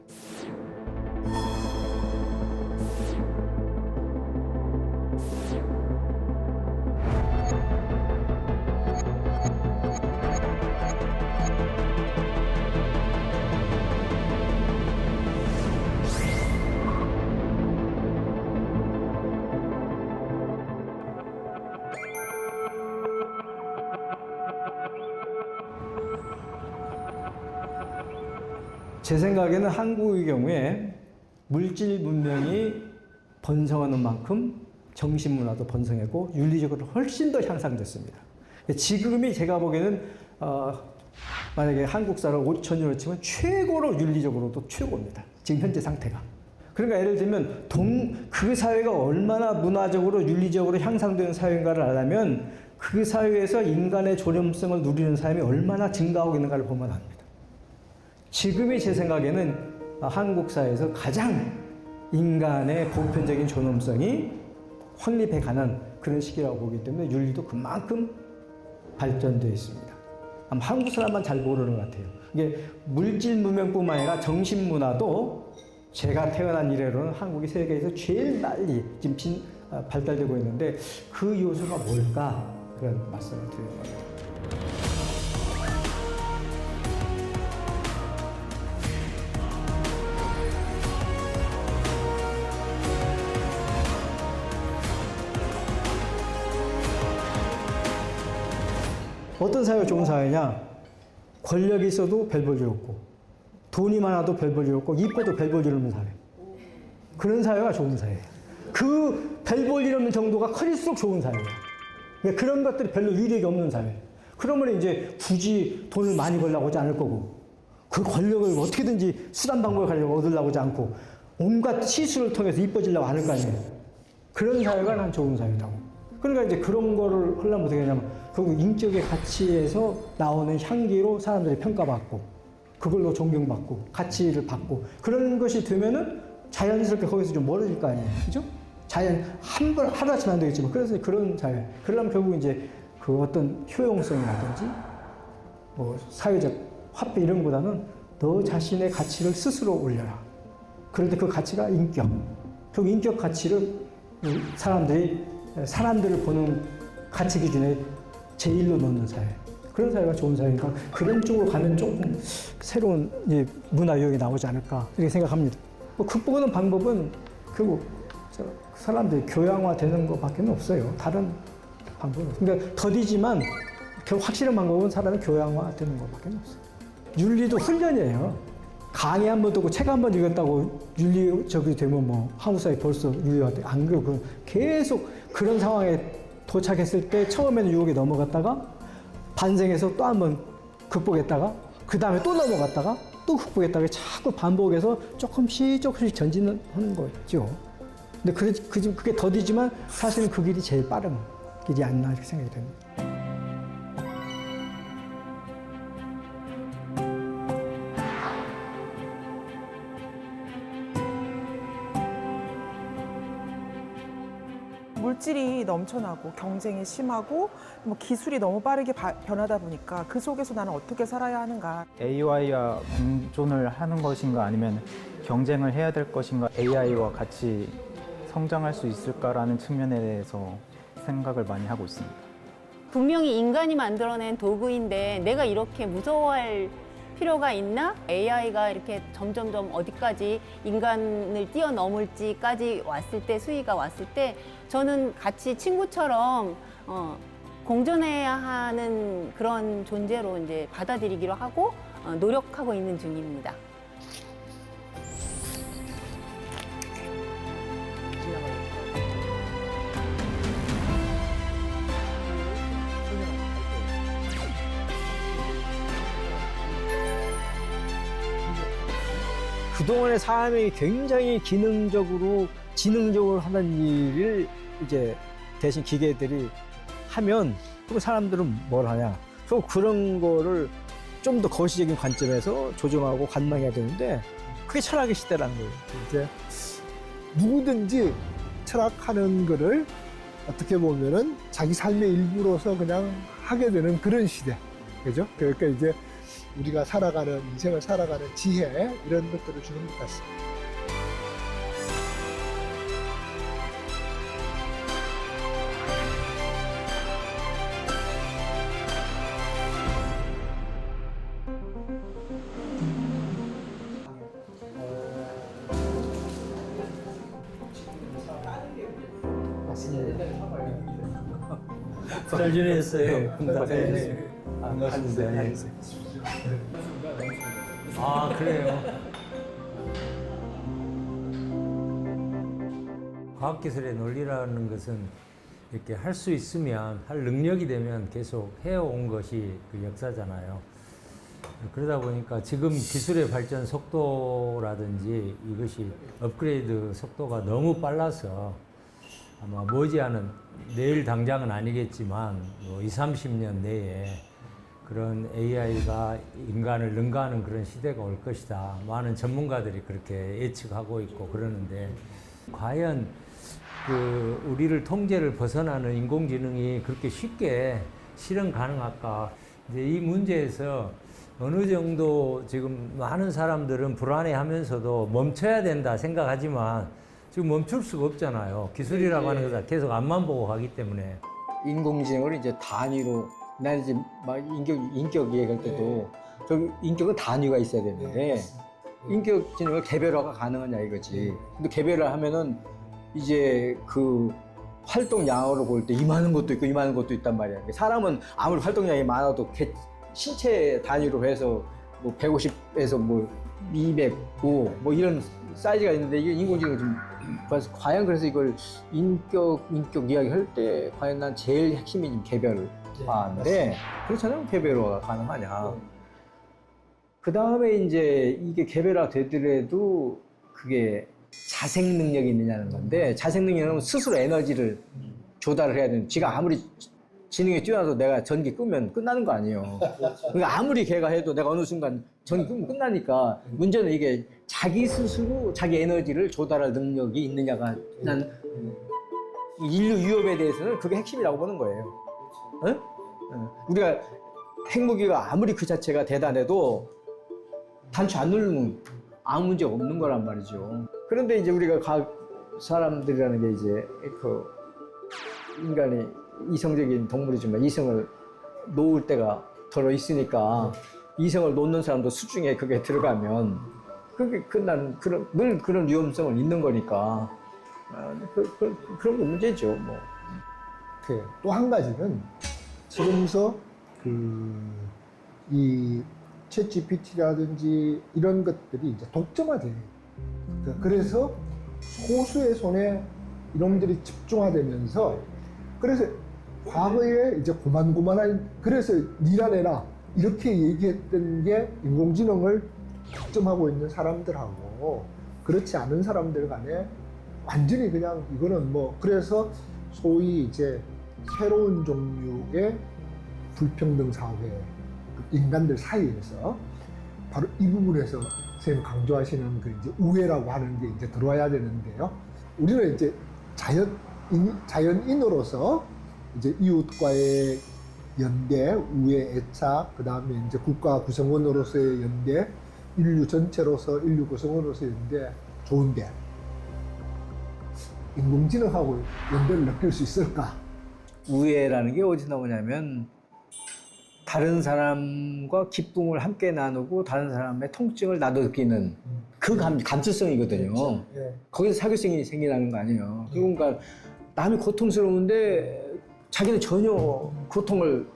[SPEAKER 3] 제 생각에는 한국의 경우에 물질 문명이 번성하는 만큼 정신 문화도 번성했고 윤리적으로 훨씬 더 향상됐습니다. 지금이 제가 보기에는 만약에 한국사를 5,000년으로 치면 최고로 윤리적으로도 최고입니다. 지금 현재 상태가. 그러니까 예를 들면 그 사회가 얼마나 문화적으로 윤리적으로 향상되는 사회인가를 알려면 그 사회에서 인간의 존엄성을 누리는 사람이 얼마나 증가하고 있는가를 보면 압니다. 지금이 제 생각에는 한국 사회에서 가장 인간의 보편적인 존엄성이 확립해 가는 그런 시기라고 보기 때문에 윤리도 그만큼 발전되어 있습니다. 아마 한국 사람만 잘 모르는 것 같아요. 이게 물질 문명뿐만 아니라 정신 문화도 제가 태어난 이래로는 한국이 세계에서 제일 빨리 지금 발달되고 있는데 그 요소가 뭘까? 그런 말씀을 드리는 겁니다. 어떤 사회가 좋은 사회냐? 권력이 있어도 별 볼 일 없고, 돈이 많아도 별 볼 일 없고, 이뻐도 별 볼 일 없는 사회. 그런 사회가 좋은 사회예요. 그 별 볼 일 없는 정도가 커질수록 좋은 사회예요. 그러니까 그런 것들이 별로 유익이 없는 사회. 그러면 이제 굳이 돈을 많이 벌려고 하지 않을 거고, 그 권력을 어떻게든지 수단 방법을 얻으려고 하지 않고, 온갖 시술을 통해서 이뻐지려고 하는 거 아니에요. 그런 사회가 난 좋은 사회라고. 그러니까 이제 그런 거를 하려면 어떻게 하냐면, 결국 인격의 가치에서 나오는 향기로 사람들이 평가받고, 그걸로 존경받고, 가치를 받고, 그런 것이 되면은 자연스럽게 거기서 좀 멀어질 거 아니에요. 그죠? 하루아침에 안 되겠지만, 그래서 그런 사회. 그러려면 결국 이제 그 어떤 효용성이라든지, 뭐 사회적 화폐 이런 것보다는 너 자신의 가치를 스스로 올려라. 그런데 그 가치가 인격. 그 인격 가치를 사람들을 보는 가치 기준에 제일로 놓는 사회. 그런 사회가 좋은 사회니까 그런 쪽으로 가면 조금 새로운 문화 유형이 나오지 않을까 이렇게 생각합니다. 뭐 극복하는 방법은 결국 사람들이 교양화되는 것밖에 없어요. 다른 방법은 없어요. 그러니까 더디지만 결국 확실한 방법은 사람이 교양화되는 것밖에 없어요. 윤리도 훈련이에요. 강의 한 번 듣고 책 한 번 읽었다고 윤리적이 되면 뭐 한국 사회 벌써 윤리화돼. 안 그래요. 계속 그런 상황에 도착했을 때 처음에는 유혹에 넘어갔다가 반성해서 또 한 번 극복했다가 그 다음에 또 넘어갔다가 또 극복했다가 자꾸 반복해서 조금씩 전진하는 거죠. 근데 그게 더디지만 사실은 그 길이 제일 빠른 길이 아니나 이렇게 생각이 됩니다.
[SPEAKER 10] 물질이 넘쳐나고 경쟁이 심하고 뭐 기술이 너무 빠르게 변하다 보니까 그 속에서 나는 어떻게 살아야 하는가.
[SPEAKER 11] AI와 공존을 하는 것인가 아니면 경쟁을 해야 될 것인가, AI와 같이 성장할 수 있을까라는 측면에 대해서 생각을 많이 하고 있습니다.
[SPEAKER 12] 분명히 인간이 만들어낸 도구인데 내가 이렇게 무서워할 필요가 있나? AI가 이렇게 점점점 어디까지 인간을 뛰어넘을지까지 왔을 때, 수위가 왔을 때 저는 같이 친구처럼 공존해야 하는 그런 존재로 이제 받아들이기로 하고 노력하고 있는 중입니다.
[SPEAKER 3] 그동안의 삶이 굉장히 기능적으로, 지능적으로 하는 일을 이제 대신 기계들이 하면, 그럼 사람들은 뭘 하냐? 그런 거를 좀 더 거시적인 관점에서 조정하고 관망해야 되는데, 그게 철학의 시대라는 거예요.
[SPEAKER 4] 이제 누구든지 철학하는 거를 어떻게 보면은 자기 삶의 일부로서 그냥 하게 되는 그런 시대. 그죠? 그러니까 이제 우리가 살아가는, 인생을 살아가는 지혜, 이런 것들을 주는 것 같습니다.
[SPEAKER 5] 잘 지냈어요? 반갑습니다. 아, 그래요? 과학기술의 논리라는 것은 이렇게 할 수 있으면, 할 능력이 되면 계속 해온 것이 그 역사잖아요. 그러다 보니까 지금 기술의 발전 속도라든지 이것이 업그레이드 속도가 너무 빨라서 아마 머지않은, 내일 당장은 아니겠지만 20, 30년 내에 그런 AI가 인간을 능가하는 그런 시대가 올 것이다. 많은 전문가들이 그렇게 예측하고 있고 그러는데, 과연 그 우리를 통제를 벗어나는 인공지능이 그렇게 쉽게 실현 가능할까? 이제 이 문제에서 어느 정도 지금 많은 사람들은 불안해하면서도 멈춰야 된다 생각하지만 지금 멈출 수가 없잖아요. 기술이라고 하는 것은 계속 앞만 보고 가기 때문에.
[SPEAKER 3] 인공지능을 이제 단위로, 난 이제 막 인격 얘기할 때도 저 인격은 단위가 있어야 되는데, 인격지능을 개별화가 가능하냐 이거지. 근데 개별화 하면은 이제 그 활동량으로 볼 때 이만한 것도 있고 이만한 것도 있단 말이야. 사람은 아무리 활동량이 많아도 신체 단위로 해서 뭐 150에서 뭐 205 뭐 이런 사이즈가 있는데, 이게 인공지능이 좀 과연, 그래서 이걸 인격 이야기 할 때 과연 난 제일 핵심이 좀 개별화인데, 그렇잖아요. 개별화가 가능하냐. 그 다음에 이제 이게 개별화 되더라도 그게 자생 능력이 있느냐는 건데, 자생 능력은 스스로 에너지를 조달을 해야 되는, 지가 아무리 지능이 뛰어나서 내가 전기 끄면 끝나는 거 아니에요. 그러니까 아무리 걔가 해도 내가 어느 순간 전기 끄면 끝나니까, 문제는 이게 자기 스스로 자기 에너지를 조달할 능력이 있느냐가, 난 인류 위협에 대해서는 그게 핵심이라고 보는 거예요. 응? 우리가 핵무기가 아무리 그 자체가 대단해도 단추 안 누르면 아무 문제가 없는 거란 말이죠. 그런데 이제 우리가 과학 사람들이라는 게 이제 그 인간이 이성적인 동물이지만 이성을 놓을 때가 덜어 있으니까, 이성을 놓는 사람도 수중에 그게 들어가면 그게 난 늘 그런 위험성은 있는 거니까, 그런 게 문제죠. 뭐.
[SPEAKER 4] 또 한 가지는 지금서 이 챗GPT라든지 이런 것들이 이제 독점화돼요. 그래서 소수의 손에 이놈들이 집중화되면서, 그래서 과거에 이제 고만고만한, 그래서 니나 내나 이렇게 얘기했던 게 인공지능을 독점하고 있는 사람들하고 그렇지 않은 사람들 간에 완전히 그냥 이거는 뭐, 그래서 소위 이제 새로운 종류의 불평등 사회, 인간들 사이에서 바로 이 부분에서 선생님 강조하시는 그 이제 우애라고 하는 게 이제 들어와야 되는데요. 우리는 이제 자연인으로서 이제 이웃과의 연대, 우애 애착, 그 다음에 이제 국가 구성원으로서의 연대, 인류 전체로서 인류 구성원으로서의 연대, 좋은데 인공지능하고 연대를 느낄 수 있을까?
[SPEAKER 3] 우애라는 게 어디서 나오냐면 다른 사람과 기쁨을 함께 나누고 다른 사람의 통증을 나도 느끼는 그 감수성이거든요.
[SPEAKER 4] 그렇죠. 예.
[SPEAKER 3] 거기서 사교성이 생기는 거 아니에요. 그러니까 남이 고통스러운데 자기는 전혀 고통을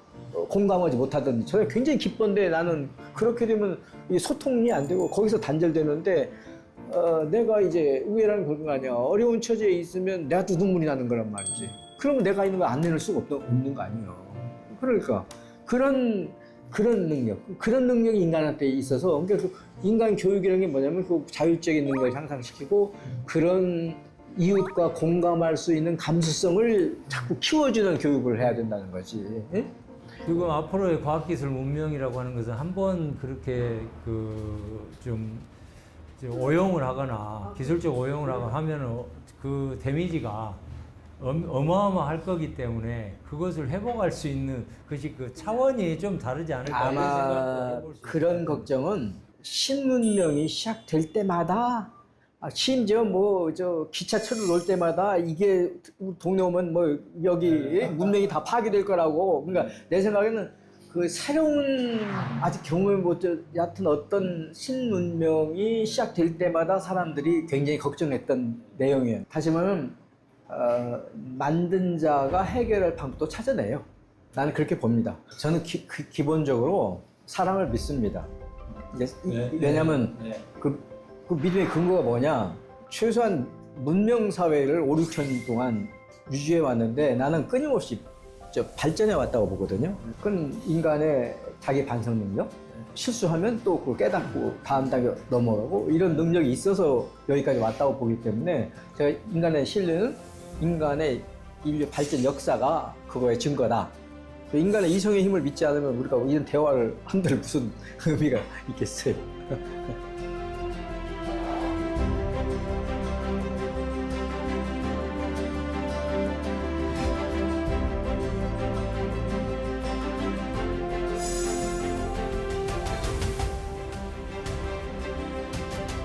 [SPEAKER 3] 공감하지 못하던 저는 굉장히 기쁜데 나는 그렇게 되면 이 소통이 안 되고 거기서 단절되는데 내가 이제 우애라는 그런 거 아니야. 어려운 처지에 있으면 내가 또 눈물이 나는 거란 말이지. 그러면 내가 있는 거 안 내놓을 수가 없는 거 아니에요. 그러니까 그런 능력이 인간한테 있어서 그러니까 그 인간 교육이라는 게 뭐냐면 그 자율적인 능력을 향상시키고 그런 이웃과 공감할 수 있는 감수성을 자꾸 키워주는 교육을 해야 된다는 거지. 예?
[SPEAKER 5] 지금 앞으로의 과학기술 문명이라고 하는 것은 한번 그렇게 좀 오용을 하거나 기술적 오용을 하거나 하면 그 데미지가 어마어마할 거기 때문에 그것을 회복할 수 있는 것이 그 차원이 좀 다르지 않을까 이런
[SPEAKER 3] 아마
[SPEAKER 5] 생각도 해볼 수
[SPEAKER 3] 그런
[SPEAKER 5] 있어요.
[SPEAKER 3] 걱정은 신문명이 시작될 때마다 심지어 뭐 저 기차철을 놓을 때마다 이게 동네 오면 뭐 여기 문명이 다 파괴될 거라고. 그러니까 내 생각에는 그 새로운 아직 경험해 보지 얕은 어떤 신문명이 시작될 때마다 사람들이 굉장히 걱정했던 내용이에요. 다시 말하면 만든 자가 해결할 방법도 찾아내요. 나는 그렇게 봅니다. 저는 기본적으로 사람을 믿습니다. 왜냐하면 그 믿음의 근거가 뭐냐? 최소한 문명 사회를 5, 6천 동안 유지해 왔는데 나는 끊임없이 발전해 왔다고 보거든요. 그건 인간의 자기 반성 능력, 실수하면 또 그걸 깨닫고 다음 단계 넘어가고 이런 능력이 있어서 여기까지 왔다고 보기 때문에 제가 인간의 신뢰는 인간의 인류 발전 역사가 그거의 증거다. 인간의 이성의 힘을 믿지 않으면 우리가 이런 대화를 한들 무슨 의미가 있겠어요.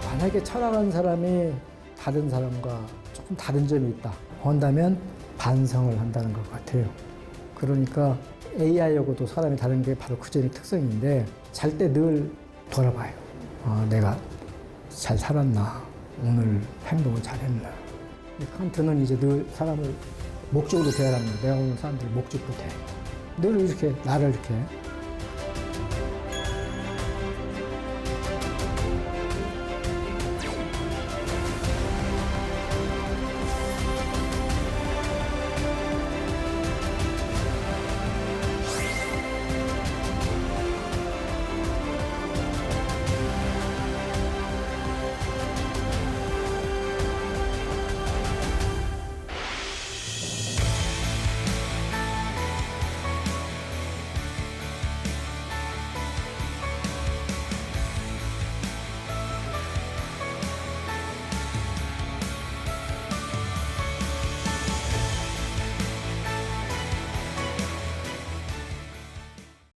[SPEAKER 3] 만약에 철학하는 사람이 다른 사람과 조금 다른 점이 있다 한다면 반성을 한다는 것 같아요. 그러니까 AI하고도 사람이 다른 게 바로 그 점이 특성인데 잘 때 늘 돌아봐요. 내가 잘 살았나? 오늘 행동을 잘했나? 칸트는 이제 늘 사람을 목적으로 대하랍니다. 내가 오늘 사람들 목적으로 대한다. 늘 이렇게 나를 이렇게